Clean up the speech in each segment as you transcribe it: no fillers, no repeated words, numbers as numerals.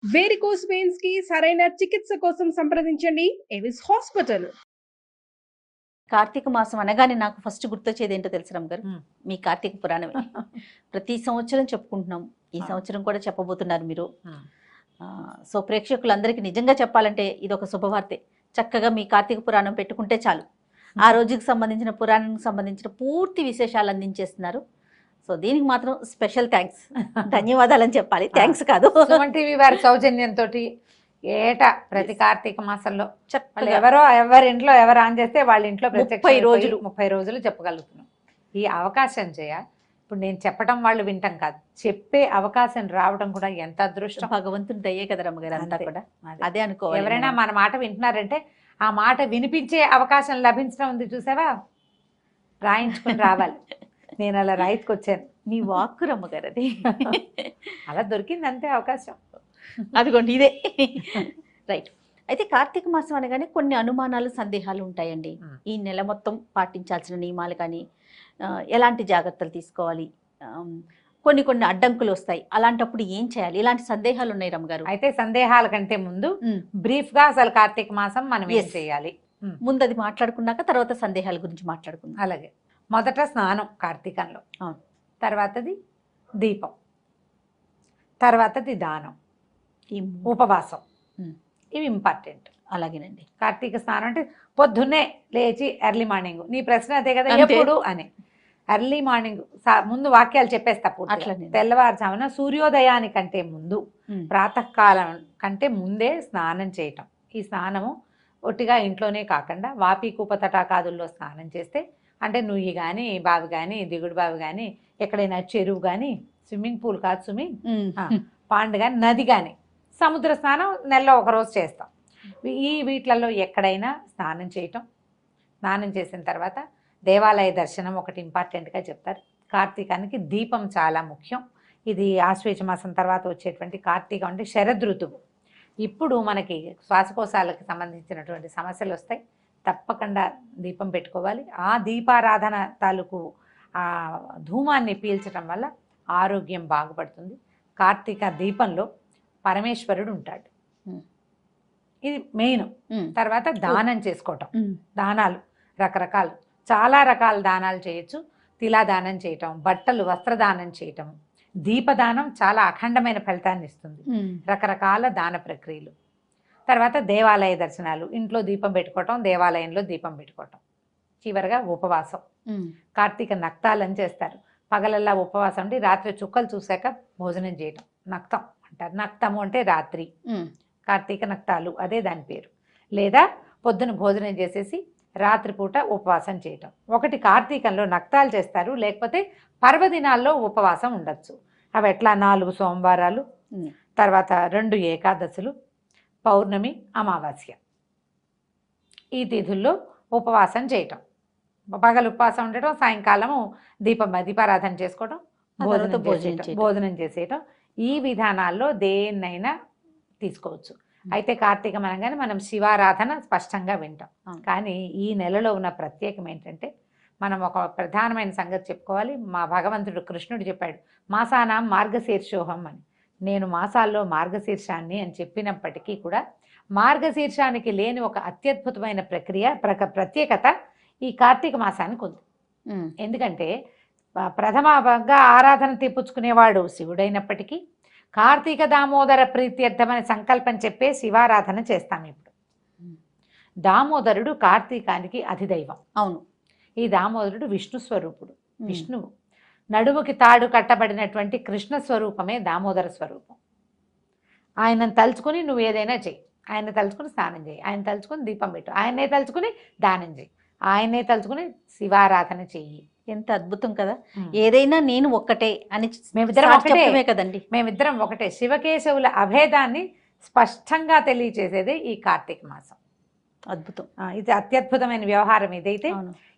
Varicose veins కి సరైన చికిత్స కోసం సంప్రదించండి ఎవిస్ హాస్పిటల్. కార్తీక మాసం అనగానే నాకు ఫస్ట్ గుర్తొచ్చేది ఏంటో తెలుసు రమ్మ గారు, హ్మ్. మీ కార్తీక పురాణమే. ప్రతి సంవత్సరం చెప్పుకుంటున్నాం, ఈ ఆ. సంవత్సరం కూడా చెప్పబోతున్నారు మీరు. హ్మ్. సో ప్రేక్షకులందరికీ నిజంగా చెప్పాలంటే ఇది ఒక శుభవార్తే. చక్కగా మీ కార్తీక పురాణం పెట్టుకుంటే చాలు, ఆ రోజుకి సంబంధించిన పురాణానికి సంబంధించిన పూర్తి విశేషాలు అందించేస్తున్నారు. సో దీనికి మాత్రం స్పెషల్ థ్యాంక్స్, ధన్యవాదాలని చెప్పాలి, థ్యాంక్స్ కాదు. సుమన్ టీవీ వారి సౌజన్యంతో ఏటా ప్రతి కార్తీక మాసంలో వాళ్ళు చక్కగా ఎవరి ఇంట్లో ఎవరు ఆన్ చేస్తే వాళ్ళ ఇంట్లో 30 రోజులు. 30 రోజులు చెప్పగలుగుతున్నాం. ఈ అవకాశం ఇప్పుడు నేను చెప్పడం వాళ్ళు వింటాం కాదు, చెప్పే అవకాశం రావడం కూడా ఎంత అదృష్టం. భగవంతుని దయ్యే కదా రమ్మగారు, అంతా అంతే. కూడా అదే. అదే అనుకోవాలి. ఎవరైనా మన మాట వింటున్నారంటే ఆ మాట వినిపించే అవకాశం లభించడం ఉంది చూసావా, రాయించుకుని రావాలి. నేను అలా రాయించుకొచ్చాను, మీ వాక్కు రమ్మగారు అది. అలా దొరికింది అంతే అవకాశం. అదిగోండి ఇదే. రైట్. అయితే కార్తీక మాసం అనగానే కొన్ని అనుమానాలు, సందేహాలు ఉంటాయండి. ఈ నెల మొత్తం పాటించాల్సిన నియమాలు కానీ, ఎలాంటి జాగ్రత్తలు తీసుకోవాలి, కొన్ని కొన్ని అడ్డంకులు వస్తాయి, అలాంటప్పుడు ఏం చేయాలి, ఇలాంటి సందేహాలు ఉన్నాయి రమ్మగారు. అయితే సందేహాల కంటే ముందు బ్రీఫ్ గా అసలు కార్తీక మాసం మనం ఏం Yes. చేయాలి. ముందు అది మాట్లాడుకున్నాక తర్వాత సందేహాల గురించి మాట్లాడుకుందాం. అలాగే మొదట స్నానం కార్తీకంలో, అవును. తర్వాతది దీపం, తర్వాతది దానం, ఈ ఉపవాసం. మ్మ్. ఇవి ఇంపార్టెంట్. అలాగేనండి. కార్తీక స్నానం అంటే పొద్దున్నే లేచి ఎర్లీ మార్నింగ్. నీ ప్రశ్న అదే కదా, అంతే. ఎప్పుడు అని. ఎర్లీ మార్నింగ్ ముందు వాక్యాలు చెప్పేస్తా పూర్తిగా. అట్లనే. తెల్లవారుజామున సూర్యోదయానికంటే ముందు, మ్మ్. ప్రాతకాలం కంటే ముందే స్నానం చేయటం. ఈ స్నానము ఒట్టిగా ఇంట్లోనే కాకుండా వాపి తటాకాదుల్లో స్నానం చేస్తే, అంటే నుయ్యి కానీ బావి కానీ దిగుడు బావి కానీ ఎక్కడైనా చెరువు కానీ, స్విమ్మింగ్ పూల్ కాదు స్విమ్మింగ్ పాండ్ కానీ నది కానీ, సముద్ర స్నానం నెలలో ఒకరోజు చేస్తాం. వీటిలలో ఎక్కడైనా స్నానం చేయటం. స్నానం చేసిన తర్వాత దేవాలయ దర్శనం ఒకటి ఇంపార్టెంట్గా చెప్తారు. కార్తీకానికి దీపం చాలా ముఖ్యం. ఇది ఆశ్వేజ మాసం తర్వాత వచ్చేటువంటి కార్తీకం అంటే శరదృతువు. ఇప్పుడు మనకి శ్వాసకోశాలకు సంబంధించినటువంటి సమస్యలు వస్తాయి, తప్పకుండా దీపం పెట్టుకోవాలి. ఆ దీపారాధన తాలూకు ఆ ధూమాన్ని పీల్చడం వల్ల ఆరోగ్యం బాగుపడుతుంది. కార్తీక దీపంలో పరమేశ్వరుడు ఉంటాడు, ఇది మెయిన్. తర్వాత దానం చేసుకోవటం. దానాలు రకరకాలు, చాలా రకాల దానాలు చేయొచ్చు. తిలా దానం చేయటం, బట్టలు వస్త్రదానం చేయటం, దీపదానం చాలా అఖండమైన ఫలితాన్ని ఇస్తుంది. రకరకాల దాన ప్రక్రియలు. తర్వాత దేవాలయ దర్శనాలు, ఇంట్లో దీపం పెట్టుకోవటం, దేవాలయంలో దీపం పెట్టుకోవటం. చివరిగా ఉపవాసం. కార్తీక నక్తాలని చేస్తారు. పగలల్లా ఉపవాసం ఉండి రాత్రి చుక్కలు చూశాక భోజనం చేయటం నక్తం అంటారు. నక్తము అంటే రాత్రి, కార్తీక నక్తాలు అదే దాని పేరు. లేదా పొద్దున భోజనం చేసేసి రాత్రిపూట ఉపవాసం చేయటం. ఒకటి కార్తీకంలో నక్తాలు చేస్తారు, లేకపోతే పర్వదినాల్లో ఉపవాసం ఉండొచ్చు. అవి ఎట్లా 4 సోమవారాలు, తర్వాత 2 ఏకాదశులు, పౌర్ణమి, అమావాస్య. ఈ తిథుల్లో ఉపవాసం చేయటం. పగలు ఉపవాసం ఉండటం, సాయంకాలము దీపారాధన చేసుకోవడం, భోజనం చేసేయటం. ఈ విధానాల్లో దేన్నైనా తీసుకోవచ్చు. అయితే కార్తీకం అనగానే మనం శివారాధన స్పష్టంగా వింటాం. కానీ ఈ నెలలో ఉన్న ప్రత్యేకం ఏంటంటే, మనం ఒక ప్రధానమైన సంగతి చెప్పుకోవాలి. మా భగవంతుడు కృష్ణుడు చెప్పాడు, మాసానాం మార్గశీర్షోహం అని. నేను మాసాల్లో మార్గశీర్షాన్ని అని చెప్పినప్పటికీ కూడా మార్గశీర్షానికి లేని ఒక అత్యద్భుతమైన ప్రత్యేకత ఈ కార్తీక మాసానికి ఉంది. ఎందుకంటే ప్రథమంగా ఆరాధన తెప్పించుకునేవాడు శివుడైనప్పటికీ కార్తీక దామోదర ప్రీత్యర్థమని సంకల్పం చెప్పే శివారాధన చేస్తాం. ఇప్పుడు దామోదరుడు కార్తీకానికి అధిదైవం. అవును. ఈ దామోదరుడు విష్ణు స్వరూపుడు. విష్ణువు నడుముకి తాడు కట్టబడినటువంటి కృష్ణ స్వరూపమే దామోదర స్వరూపం. ఆయనను తలుచుకుని నువ్వు ఏదైనా చెయ్యి. ఆయన తలుచుకుని స్నానం చేయి, ఆయన తలుచుకుని దీపం పెట్టు, ఆయనే తలుచుకుని దానం చేయి, ఆయనే తలుచుకుని శివారాధన చెయ్యి. ఎంత అద్భుతం కదా. ఏదైనా నేను ఒక్కటే అని మేమిద్దరం ఒకటే కదండి. మేమిద్దరం ఒకటే. శివకేశవుల అభేదాన్ని స్పష్టంగా తెలియచేసేది ఈ కార్తీక మాసం. అద్భుతం. ఇది అత్యద్భుతమైన వ్యవహారం. ఇదైతే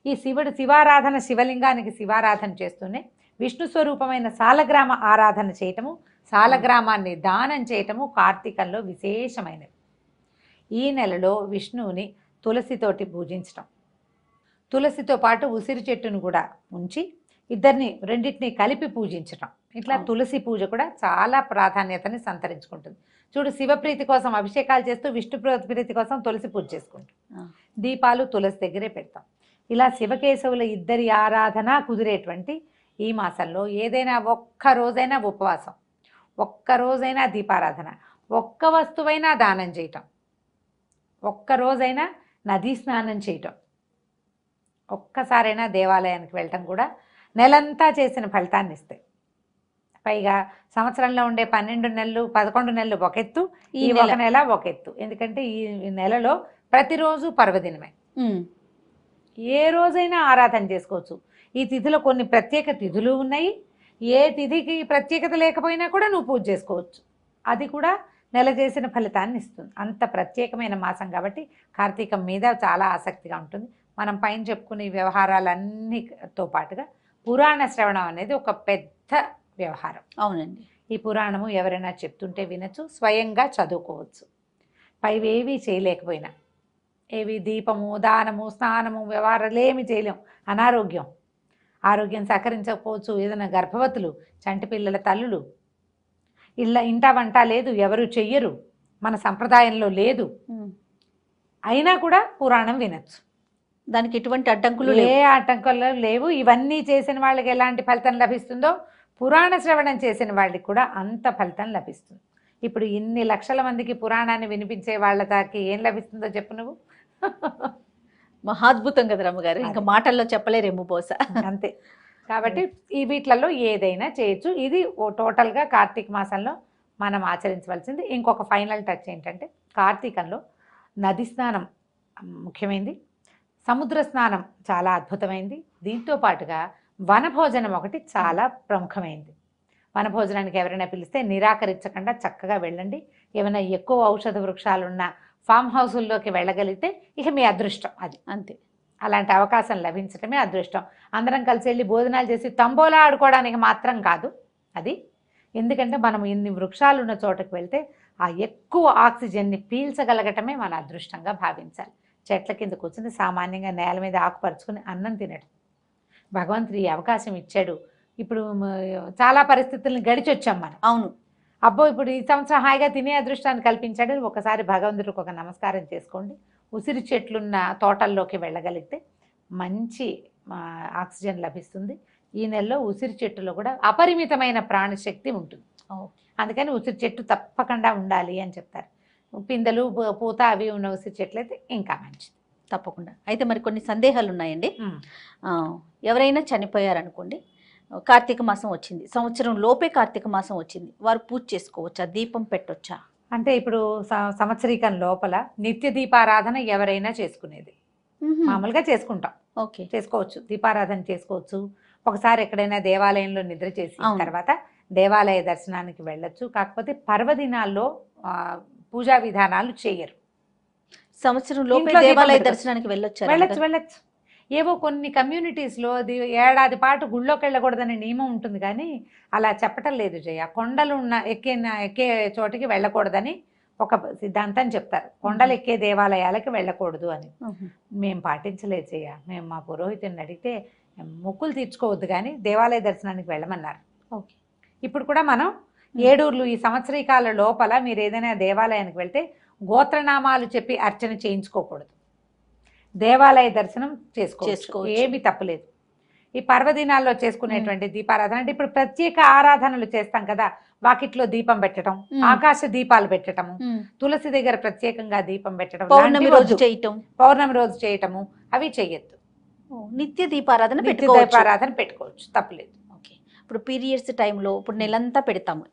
ఈ శివారాధన, శివలింగానికి శివారాధన చేస్తూనే విష్ణు స్వరూపమైన సాలగ్రామ ఆరాధన చేయటము, సాలగ్రామాన్ని దానం చేయటము కార్తీకంలో విశేషమైనది. ఈ నెలలో విష్ణువుని తులసితోటి పూజించటం, తులసితో పాటు ఉసిరి చెట్టును కూడా ఉంచి రెండింటిని కలిపి పూజించటం ఇట్లా అవును. తులసి పూజ కూడా చాలా ప్రాధాన్యతని సంతరించుకుంటుంది. చూడు, శివప్రీతి కోసం అభిషేకాలు చేస్తూ విష్ణు ప్రీతి కోసం తులసి పూజ చేసుకుంటాం. ఆ. దీపాలు తులసి దగ్గరే పెడతాం. ఇలా శివకేశవుల ఇద్దరి ఆరాధన కుదిరేటువంటి ఈ మాసంలో ఏదైనా ఒక్క రోజైనా ఉపవాసం, ఒక్క రోజైనా దీపారాధన, ఒక్క వస్తువైనా దానం చేయటం, ఒక్క రోజైనా నదీ స్నానం చేయటం, ఒక్కసారైనా దేవాలయానికి వెళ్ళటం కూడా నెలంతా చేసిన ఫలితాన్ని ఇస్తాయి. పైగా సంవత్సరంలో ఉండే 12 నెలలు 11 నెలలు ఒక ఎత్తు, ఈ ఒక నెల ఒక ఎత్తు. ఎందుకంటే ఈ నెలలో ప్రతిరోజు పర్వదినమే. ఏ రోజైనా ఆరాధన చేసుకోవచ్చు. ఈ తిథిలో కొన్ని ప్రత్యేక తిథులు ఉన్నాయి. ఏ తిథికి ప్రత్యేకత లేకపోయినా కూడా నువ్వు పూజ చేసుకోవచ్చు. అది కూడా నెల చేసిన ఫలితాన్ని ఇస్తుంది. అంత ప్రత్యేకమైన మాసం కాబట్టి కార్తీకం మీద చాలా ఆసక్తిగా ఉంటుంది. మనం పైన చెప్పుకునే వ్యవహారాలన్నీతో పాటుగా పురాణ శ్రవణం అనేది ఒక పెద్ద వ్యవహారం. అవునండి. ఈ పురాణము ఎవరైనా చెప్తుంటే వినొచ్చు, స్వయంగా చదువుకోవచ్చు. పైవేవీ చేయలేకపోయినా, ఏవి దీపము, దానము, స్నానము, వ్యవహారాలు ఏమి చేయలేం. అనారోగ్యం, ఆరోగ్యం సహకరించకపోవచ్చు. ఏదైనా గర్భవతులు, చంటి పిల్లల తల్లులు, ఇంట వంట లేదు, ఎవరు చెయ్యరు, మన సంప్రదాయంలో లేదు, అయినా కూడా పురాణం వినొచ్చు. దానికి ఎటువంటి అడ్డంకులు ఏ ఆటంకాలు లేవు. ఇవన్నీ చేసిన వాళ్ళకి ఎలాంటి ఫలితం లభిస్తుందో పురాణ శ్రవణం చేసిన వాళ్ళకి కూడా అంత ఫలితం లభిస్తుంది. ఇప్పుడు ఇన్ని లక్షల మందికి పురాణాన్ని వినిపించే వాళ్ళ దానికి ఏం లభిస్తుందో చెప్పు నువ్వు. మహాద్భుతం కదా రమ్మగారు, ఇంకా మాటల్లో చెప్పలేరేమో బహుశా. అంతే. కాబట్టి ఈ వీటిలలో ఏదైనా చేయొచ్చు. ఇది టోటల్గా కార్తీక మాసంలో మనం ఆచరించవలసింది. ఇంకొక ఫైనల్ టచ్ ఏంటంటే, కార్తీకంలో నది స్నానం ముఖ్యమైనది, సముద్ర స్నానం చాలా అద్భుతమైంది. దీంతో పాటుగా వనభోజనం ఒకటి చాలా ప్రముఖమైంది. వనభోజనానికి ఎవరైనా పిలిస్తే నిరాకరించకుండా చక్కగా వెళ్ళండి. ఏమైనా ఎక్కువ ఔషధ వృక్షాలున్న ఫామ్ హౌసుల్లోకి వెళ్ళగలిగితే ఇక మీ అదృష్టం అది. అంతే. అలాంటి అవకాశం లభించడమే అదృష్టం. అందరం కలిసి వెళ్ళి భోజనాలు చేసి తంబోలా ఆడుకోవడానికి మాత్రం కాదు అది. ఎందుకంటే మనం ఇన్ని వృక్షాలు ఉన్న చోటకు వెళ్తే ఆ ఎక్కువ ఆక్సిజన్ని పీల్చగలగటమే మన అదృష్టంగా భావించాలి. చెట్ల కింద కూర్చుని సామాన్యంగా నేల మీద ఆకుపరుచుకుని అన్నం తినడం భగవంతుడు ఈ అవకాశం ఇచ్చాడు. ఇప్పుడు చాలా పరిస్థితులను గడిచొచ్చాం మనం. అవును. అబ్బో ఇప్పుడు ఈ సంవత్సరం హాయిగా తినే అదృష్టాన్ని కల్పించాడు. ఒకసారి భగవంతుడికి ఒక నమస్కారం చేసుకోండి. ఉసిరి చెట్లున్న తోటల్లోకి వెళ్ళగలిగితే మంచి ఆక్సిజన్ లభిస్తుంది. ఈ నెలలో ఉసిరి చెట్టులో కూడా అపరిమితమైన ప్రాణశక్తి ఉంటుంది. అందుకని ఉసిరి చెట్టు తప్పకుండా ఉండాలి అని చెప్తారు. పిందెలు పూత అవి ఉన్న ఉసిరి చెట్లు అయితే ఇంకా మంచిది. తప్పకుండా. అయితే మరి కొన్ని సందేహాలు ఉన్నాయండి. ఎవరైనా చనిపోయారనుకోండి, కార్తీక మాసం వచ్చింది, సంవత్సరం లోపే కార్తీక మాసం వచ్చింది, వారు పూజ చేసుకోవచ్చా, దీపం పెట్టొచ్చా? అంటే ఇప్పుడు సంవత్సరీకం లోపల నిత్య దీపారాధన ఎవరైనా చేసుకునేది. మామూలుగా చేసుకుంటాం, ఓకే, చేసుకోవచ్చు, దీపారాధన చేసుకోవచ్చు. ఒకసారి ఎక్కడైనా దేవాలయంలో నిద్ర చేసిన తర్వాత దేవాలయ దర్శనానికి వెళ్ళొచ్చు. కాకపోతే పర్వదినాల్లో పూజా విధానాలు చేయరు. సంవత్సరం లోపే దేవాలయ దర్శనానికి వెళ్ళొచ్చు. ఏవో కొన్ని కమ్యూనిటీస్లో అది ఏడాది పాటు గుళ్ళోకి వెళ్ళకూడదనే నియమం ఉంటుంది, కానీ అలా చెప్పటం లేదు జయ. కొండలు ఉన్న ఎక్కే చోటికి వెళ్ళకూడదని ఒక సిద్ధాంతం చెప్తారు. కొండలు ఎక్కే దేవాలయాలకి వెళ్ళకూడదు అని. మేము పాటించలేదు జయ. మేము మా పురోహితుని అడిగితే మొక్కులు తీర్చుకోవద్దు కానీ దేవాలయ దర్శనానికి వెళ్ళమన్నారు. ఓకే. ఇప్పుడు కూడా మనం ఏడూర్లు ఈ సంవత్సరీకాల లోపల మీరు ఏదైనా దేవాలయానికి వెళ్తే గోత్రనామాలు చెప్పి అర్చన చేయించుకోకూడదు. దేవాలయ దర్శనం చేసుకోవచ్చు, ఏమీ తప్పలేదు. ఈ పర్వదినాల్లో చేసుకునేటువంటి దీపారాధన అంటే ఇప్పుడు ప్రత్యేక ఆరాధనలు చేస్తాం కదా, వాకిట్లో దీపం పెట్టడం, ఆకాశ దీపాలు పెట్టడము, తులసి దగ్గర ప్రత్యేకంగా దీపం పెట్టడం, పౌర్ణమి రోజు చేయటము అవి చెయ్యొద్దు. నిత్య దీపారాధన పెట్టుకోవచ్చు, తప్పలేదు. ఓకే. ఇప్పుడు పీరియడ్స్ టైంలో ఇప్పుడు నెలంతా పెడతాము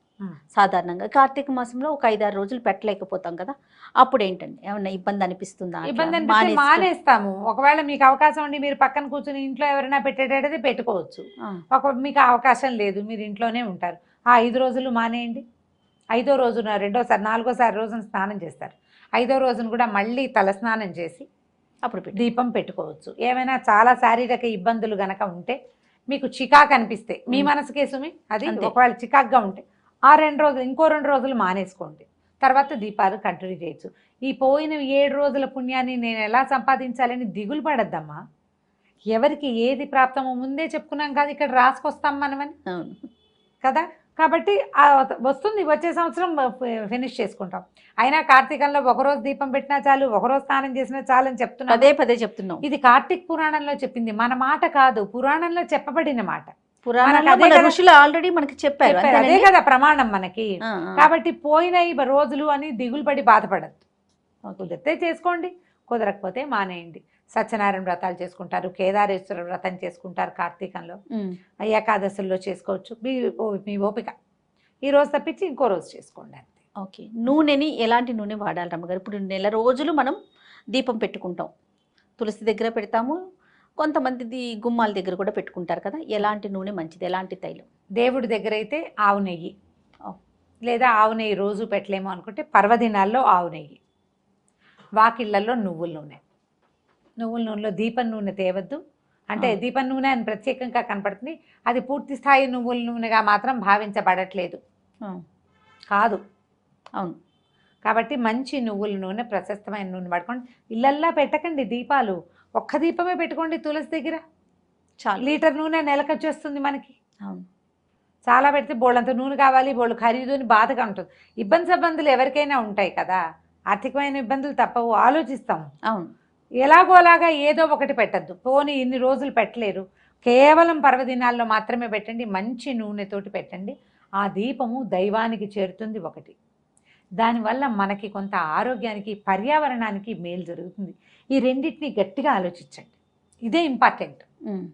సాధారణంగా, కార్తీక మాసంలో ఒక 5-6 రోజులు పెట్టలేకపోతాం కదా, అప్పుడు ఏంటండి ఏమన్నా ఇబ్బంది అనిపిస్తుందా? ఇబ్బంది అనిపిస్తే మానేస్తాము. ఒకవేళ మీకు అవకాశం ఉండి మీరు పక్కన కూర్చుని ఇంట్లో ఎవరైనా పెట్టేటది పెట్టుకోవచ్చు. మీకు అవకాశం లేదు, మీరు ఇంట్లోనే ఉంటారు, ఆ 5 రోజులు మానేయండి. 5వ రోజున 4వ రోజున స్నానం చేస్తారు. 5వ రోజున కూడా మళ్ళీ తల స్నానం చేసి అప్పుడు దీపం పెట్టుకోవచ్చు. ఏమైనా చాలా శారీరక ఇబ్బందులు గనక ఉంటే, మీకు చికాకు అనిపిస్తే మీ మనసుకే సుమి అది, ఒకవేళ చికాకుగా ఉంటే ఆ 2 రోజులు ఇంకో 2 రోజులు మానేసుకోండి, తర్వాత దీపాలు కంటిన్యూ చేయొచ్చు. ఈ పోయిన 7 రోజుల పుణ్యాన్ని నేను ఎలా సంపాదించాలని దిగులు పడద్దమ్మా. ఎవరికి ఏది ప్రాప్తమో ముందే చెప్పుకున్నాం కాదు, ఇక్కడ రాసుకొస్తాం మనమని. కదా. కాబట్టి వస్తుంది, వచ్చే సంవత్సరం ఫినిష్ చేసుకుంటాం. అయినా కార్తీకంలో ఒకరోజు దీపం పెట్టినా చాలు, ఒకరోజు స్నానం చేసినా చాలు అని చెప్తున్నాం. పదే పదే చెప్తున్నాం. ఇది కార్తీక పురాణంలో చెప్పింది, మన మాట కాదు, పురాణంలో చెప్పబడిన మాట. పురాణాల్లో అదే మన కదా- ఋషులు ఆల్రెడీ మనకి చెప్పారు. అదే అంతేనండి? కదా ప్రమాణం మనకి. ఆ, ఆ. కాబట్టి పోయిన ఈ రోజులు అని దిగులు పడి బాధపడద్దు. ఓకే. కుదిరితే చేసుకోండి, కుదరకపోతే మానేయండి. సత్యనారాయణ వ్రతాలు చేసుకుంటారు, కేదారేశ్వర వ్రతం చేసుకుంటారు కార్తీకంలో, ఉమ్. ఏకాదశుల్లో చేసుకోవచ్చు. మీ ఓపిక. ఈ రోజు తప్పించి ఇంకో రోజు చేసుకోండి అంతే. ఓకే. నూనెని ఎలాంటి నూనె వాడాలి రమ్మగారు? ఇప్పుడు నెల రోజులు మనం దీపం పెట్టుకుంటాం, తులసి దగ్గర పెడతాము, కొంతమంది గుమ్మాల దగ్గర కూడా పెట్టుకుంటారు కదా. ఎలాంటి నూనె మంచిది, ఎలాంటి తైలం? దేవుడి దగ్గర అయితే ఆవు నెయ్యి, ఓ. లేదా ఆవు నెయ్యి రోజు పెట్టలేము అనుకుంటే పర్వదినాల్లో ఆవు నెయ్యి, వాకిళ్లలో నువ్వుల నూనె. నువ్వుల నూనెలో దీపం నూనె తేవద్దు. అంటే ఆ. దీపం నూనె అని ప్రత్యేకంగా కనపడుతుంది, అది పూర్తి స్థాయి నువ్వుల నూనెగా మాత్రం భావించబడట్లేదు, ఆ, కాదు. అవును. కాబట్టి మంచి నువ్వుల నూనె, ప్రశస్తమైన నూనె పడుకోండి. ఇళ్ళల్లా పెట్టకండి దీపాలు, ఒక్క దీపమే పెట్టుకోండి తులసి దగ్గర. చాలు. లీటర్ నూనె నెలకు వచ్చేస్తుంది మనకి. అవును. చాలా పెడితే బోళ్ళంత నూనె కావాలి, బోళ్ళు ఖరీదు అని బాధగా ఉంటుంది. ఇబ్బందులు ఎవరికైనా ఉంటాయి కదా, ఆర్థికమైన ఇబ్బందులు తప్పవు, ఆలోచిస్తాం. అవును. ఎలాగోలాగా ఏదో ఒకటి పెట్టద్దు. పోనీ ఇన్ని రోజులు పెట్టలేరు, కేవలం పర్వదినాల్లో మాత్రమే పెట్టండి, మంచి నూనెతోటి పెట్టండి. ఆ దీపము దైవానికి చేరుతుంది ఒకటి, దానివల్ల మనకి కొంత ఆరోగ్యానికి, పర్యావరణానికి మేలు జరుగుతుంది. ఈ రెండింటిని గట్టిగా ఆలోచించండి, ఇదే ఇంపార్టెంట్. ఉమ్.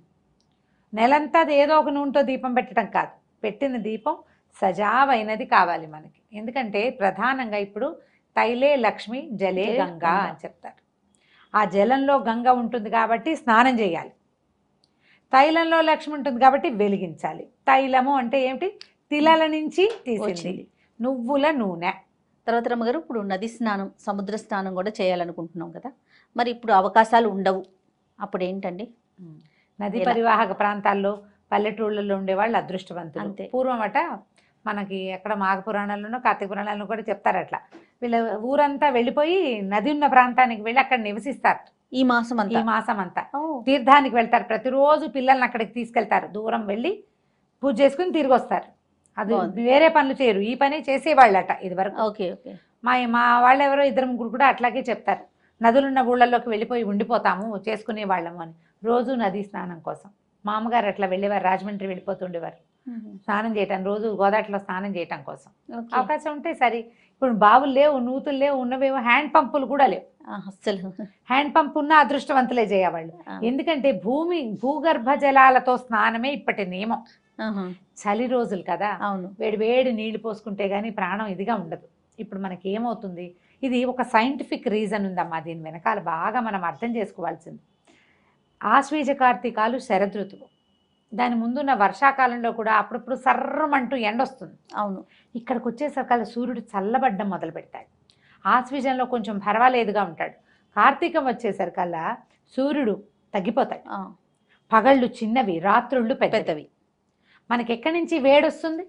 నెలంతా ఏదో ఒక నూనెతో దీపం పెట్టడం కాదు, పెట్టిన దీపం సజావైనది కావాలి మనకి. ఎందుకంటే ప్రధానంగా ఇప్పుడు తైలే లక్ష్మి జలే గంగా అని చెప్తారు. ఆ జలంలో గంగ ఉంటుంది కాబట్టి స్నానం చేయాలి, తైలంలో లక్ష్మి ఉంటుంది కాబట్టి వెలిగించాలి. తైలము అంటే ఏమిటి? తిలల నుంచి తీసింది వచ్చింది. నువ్వుల నూనె. తర్వాత రమ్మగారు, ఇప్పుడు నది స్నానం, సముద్ర స్నానం కూడా చేయాలనుకుంటున్నాం కదా, మరి ఇప్పుడు అవకాశాలు ఉండవు, అప్పుడు ఏంటండి? నది ఎలా? పరివాహక ప్రాంతాల్లో పల్లెటూళ్ళల్లో ఉండేవాళ్ళు అదృష్టవంతులు. అంతే. పూర్వం అట మనకి ఎక్కడ మాఘ పురాణాల్లోనో కార్తీక పురాణాల్లో కూడా చెప్తారు, అట్లా వీళ్ళ ఊరంతా వెళ్ళిపోయి నది ఉన్న ప్రాంతానికి వెళ్ళి అక్కడ నివసిస్తారు ఈ మాసం ఈ అంతా? మాసం అంతా. ఓ. తీర్థానికి వెళ్తారు, ప్రతిరోజు పిల్లల్ని అక్కడికి తీసుకెళ్తారు, దూరం వెళ్ళి పూజ చేసుకుని తిరిగి వస్తారు. అది బాగుంది. వేరే పనులు చేయరు, ఈ పని చేసేవాళ్ళట ఇది వరకు. ఓకే. ఓకే. మా వాళ్ళు ఎవరో ఇద్దరు ముగ్గురు కూడా అట్లాగే చెప్తారు, నదులున్న ఊళ్ళల్లోకి వెళ్ళిపోయి ఉండిపోతాము చేసుకునే వాళ్ళము అని, రోజు నదీ స్నానం కోసం. మా అమ్మగారు అట్లా వెళ్ళేవారు, రాజమండ్రి వెళ్ళిపోతుండేవారు స్నానం చేయటం, రోజు గోదావరిలో స్నానం చేయటం కోసం. ఓకే. అవకాశం ఉంటే సరి. ఇప్పుడు బావులు లేవు, నూతులు లేవు, ఉన్నవేమో హ్యాండ్ పంపులు కూడా లేవు. అస్సలు. హ్యాండ్ పంప్ ఉన్న అదృష్టవంతులే చేయవాళ్ళు. ఆ. ఎందుకంటే భూగర్భ జలాలతో స్నానమే ఇప్పటి నియమం. ఆహా. చలి రోజులు కదా, అవును. వేడి వేడి నీళ్లు పోసుకుంటే గానీ ప్రాణం ఇదిగా ఉండదు. ఇప్పుడు మనకి ఏమవుతుంది, ఇది ఒక సైంటిఫిక్ రీజన్ ఉందమ్మా, దీని వెనకాల బాగా మనం అర్థం చేసుకోవాల్సింది. ఆశ్వీజ కార్తీకాలు శరదృతువు, దాని ముందున్న వర్షాకాలంలో కూడా అప్పుడప్పుడు సర్రమంటూ ఎండొస్తుంది. అవును. ఇక్కడికి వచ్చేసరికల్లా సూర్యుడు చల్లబడ్డం మొదలు పెడతాడు. ఆశ్వీజంలో కొంచెం పర్వాలేదుగా ఉంటాడు. కార్తీకం వచ్చేసరికల్లా సూర్యుడు తగ్గిపోతాడు, ఆ, పగళ్ళు చిన్నవి, రాత్రుళ్ళు పెద్దవి. పెద్దవి. మనకి ఎక్కడి నుంచి వేడి వస్తుంది?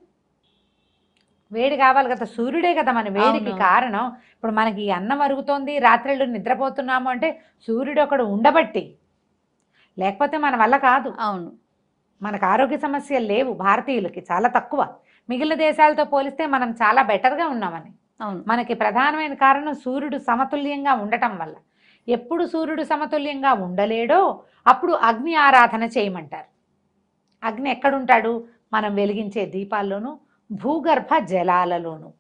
వేడి కావాలి కదా, సూర్యుడే కదా మన వేడికి అవును. కారణం. ఇప్పుడు మనకి ఈ అన్నం అరుగుతోంది, రాత్రిళ్ళు నిద్రపోతున్నాము అంటే సూర్యుడు ఒకడు ఉండబట్టి, లేకపోతే మన వల్ల కాదు. అవును. మనకు ఆరోగ్య సమస్యలు లేవు భారతీయులకి, చాలా తక్కువ. మిగిలిన దేశాలతో పోలిస్తే మనం చాలా బెటర్గా ఉన్నామని. అవును. మనకి ప్రధానమైన కారణం సూర్యుడు సమతుల్యంగా ఉండటం వల్ల. ఎప్పుడు సూర్యుడు సమతుల్యంగా ఉండలేడో అప్పుడు అగ్ని ఆరాధన చేయమంటారు. అగ్ని ఎక్కడుంటాడు? మనం వెలిగించే దీపాల్లోనూ, భూగర్భ జలాలలోనూ.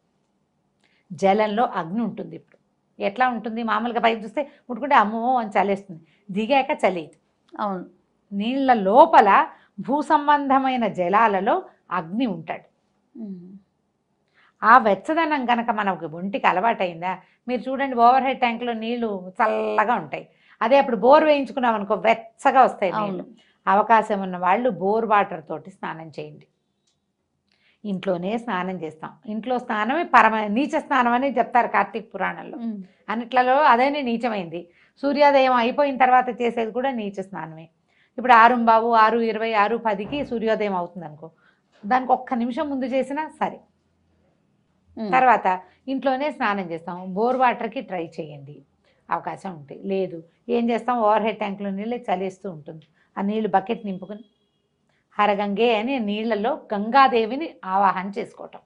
జలంలో అగ్ని ఉంటుంది. ఇప్పుడు ఎట్లా ఉంటుంది? మామూలుగా పైకి చూస్తే ముట్టుకుంటే అమ్మో అని చలేస్తుంది, దిగాక చలేదు. అవును. నీళ్ళ లోపల భూ సంబంధమైన జలాలలో అగ్ని ఉంటాడు. ఉమ్. ఆ వెచ్చదనం కనుక మనకు ఒంటికి అలవాటైందా, మీరు చూడండి ఓవర్ హెడ్ ట్యాంక్లో నీళ్లు చల్లగా ఉంటాయి, అదే అప్పుడు బోర్ వేయించుకున్నాం అనుకో వెచ్చగా వస్తాయి నీళ్ళు. అవును. అవకాశం ఉన్న వాళ్ళు బోర్ వాటర్ తోటి స్నానం చేయండి. ఇంట్లోనే స్నానం చేస్తాం, ఇంట్లో స్నానమే నీచ స్నానం అని చెప్తారు కార్తీక పురాణంలో. ఉమ్. అన్నిట్లలో అదేనే నీచమైంది. సూర్యోదయం అయిపోయిన తర్వాత చేసేది కూడా నీచ స్నానమే. ఇప్పుడు 6:15, 6:20, 6:10కి సూర్యోదయం అవుతుంది అనుకో, దానికి ఒక్క నిమిషం ముందు చేసినా సరే. ఉమ్. తర్వాత ఇంట్లోనే స్నానం చేస్తాం, బోర్ వాటర్కి ట్రై చేయండి అవకాశం ఉంటుంది. లేదు ఏం చేస్తాం, ఓవర్ హెడ్ ట్యాంక్లో నీళ్ళు చలేస్తూ ఉంటుంది, ఆ నీళ్ళు బకెట్ నింపుకొని హరగంగే అని నీళ్లలో గంగాదేవిని ఆవాహన చేసుకోవటం.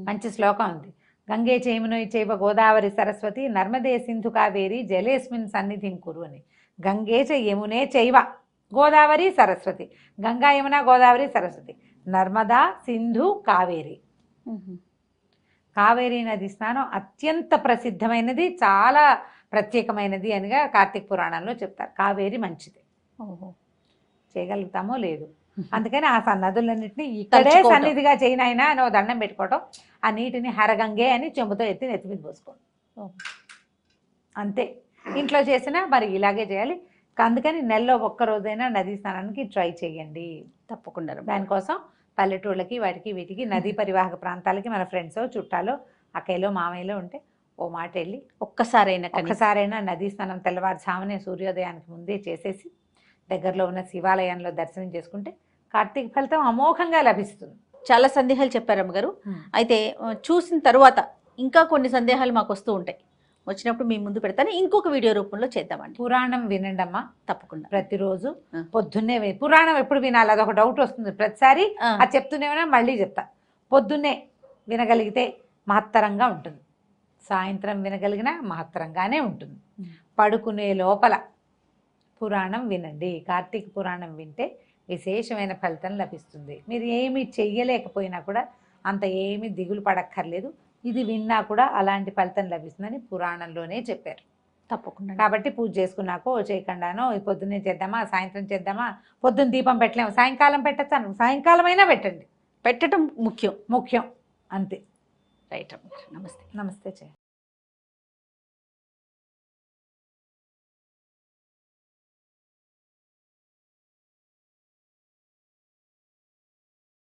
మంచి శ్లోకం ఉంది. గంగే చైమునోయ్ చైవ గోదావరి సరస్వతి నర్మదే సింధు కావేరి జలేస్మిన్ సన్నిధిం కురు అని. గంగే చ యమునే చైవ గోదావరి సరస్వతి, గంగా యమున గోదావరి సరస్వతి, నర్మదా సింధు కావేరి. కావేరీ నది స్నానం అత్యంత ప్రసిద్ధమైనది, చాలా ప్రత్యేకమైనది అనిగా కార్తీక పురాణంలో చెప్తారు. కావేరి మంచిది. చేయగలుగుతామో లేదు, అందుకని ఆ నదులన్నింటినీ ఇక్కడే తలుచుకోవటం. సన్నిధిగా చేయనైనా అని ఓ దండం పెట్టుకోవటం. ఆ నీటిని హరగంగే అని చెంబుతో ఎత్తి నెత్తి మీద పోసుకోవడం. అంతే. ఇంట్లో చేసినా మరి ఇలాగే చేయాలి. అందుకని నెలలో ఒక్కరోజైనా నదీ స్నానానికి ట్రై చేయండి తప్పకుండా. దానికోసం పల్లెటూళ్ళకి వాటికి వీటికి నదీ పరివాహక ప్రాంతాలకి మన ఫ్రెండ్స్ చుట్టాలు అక్కయ్యలో మామయ్యలో ఉంటే ఓ మాట వెళ్ళి ఒక్కసారైనా నదీ స్నానం తెల్లవారుజామునే సూర్యోదయానికి ముందే చేసేసి దగ్గరలో ఉన్న శివాలయంలో దర్శనం చేసుకుంటే కార్తీక ఫలితం అమోఘంగా లభిస్తుంది. చాలా సందేహాలు చెప్పారు అమ్మగారు. అయితే చూసిన తర్వాత ఇంకా కొన్ని సందేహాలు మాకు వస్తూ ఉంటాయి. వచ్చినప్పుడు మీ ముందు పెడతాను, ఇంకొక వీడియో రూపంలో చేద్దామండి. పురాణం వినండి అమ్మా తప్పకుండా. ప్రతిరోజు పొద్దున్నే పురాణం ఎప్పుడు వినాలి అదొక డౌట్ వస్తుంది ప్రతిసారి. అది చెప్తూనే ఉన్నా మళ్ళీ చెప్తా. పొద్దున్నే వినగలిగితే మహత్తరంగా ఉంటుంది, సాయంత్రం వినగలిగినా మహత్తరంగానే ఉంటుంది. పడుకునే లోపల పురాణం వినండి. కార్తీక పురాణం వింటే విశేషమైన ఫలితం లభిస్తుంది. మీరు ఏమి చెయ్యలేకపోయినా కూడా అంత ఏమి దిగులు పడక్కర్లేదు. ఇది విన్నా కూడా అలాంటి ఫలితం లభిస్తుందని పురాణంలోనే చెప్పారు. తప్పకుండా. కాబట్టి పూజ చేసుకున్నాకో చేయకుండానో పొద్దున్నే చేద్దామా సాయంత్రం చేద్దామా, పొద్దున్న దీపం పెట్టలేము సాయంకాలం పెట్టచ్చు, సాయంకాలం అయినా పెట్టండి. పెట్టడం ముఖ్యం. ముఖ్యం అంతే. రైట్ అమ్మగారు. నమస్తే. నమస్తే.